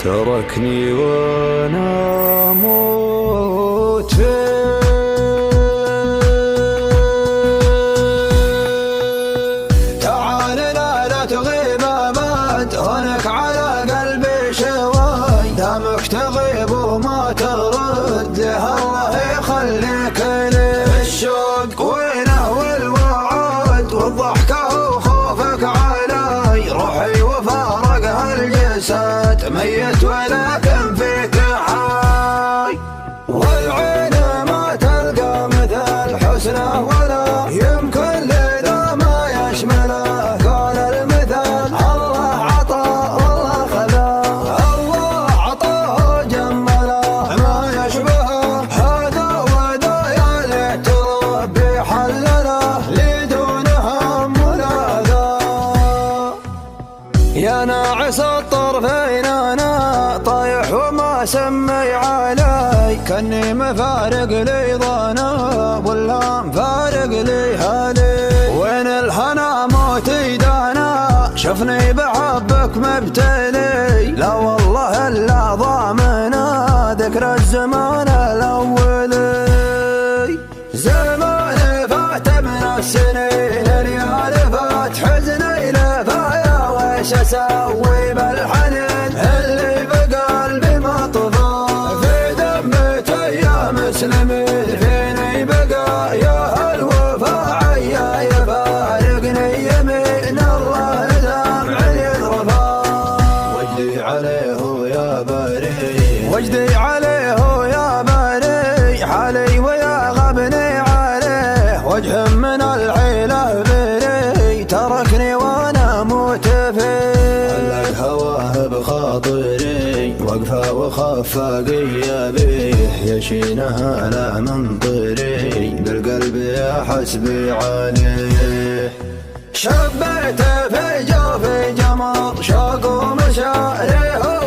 تركني وانا اموت فيه. تعال لا تغيب ابد، هونك على قلبي شوي، دامك تغيب وما ترد، الله يخليك لي. الشوق وينه والوعد والضحكة وخوفك علي، روحي وفارق هالجسد ميت ولكن فيك حي، والعين ما تلقى مثل حسنه ولا يمكن لذا ما يشمله. قال المثل الله عطاه والله خذاه، الله عطاه جمله ما يشبهه، هذا وذا يا ليت ربي حلله لدون هم ولا ذا. يا ناعس الطرفين انا طايح وما سمي علي، كاني مفارق لي ظنا ولا مفارق لي هالي. وين الهنا موتي دانا، شفني بحبك مبتلي، لا والله الا ضامنا ذكرى الزمان الاولي. زمان فات من السنين، ريال فات حزني لفايا، ويش اسوي بالحنين اللي بقلبي مطفى، في دمتي يا مسلمين فيني بقى يا الوفا، عيا يفارقني يمين الله دمعي يضربا. وجدي عليه يا بري، وجدي عليه يا بري، حالي ويا غبني عليه، وجه من العيله بري، تركني وانا اموت فيه. علق هواه بخاطري وقفه وخفاقيه بيه، يشينها لا منطري بالقلب يا حسبي عليه. شبيت في جوفي جمر شوق ومشاعره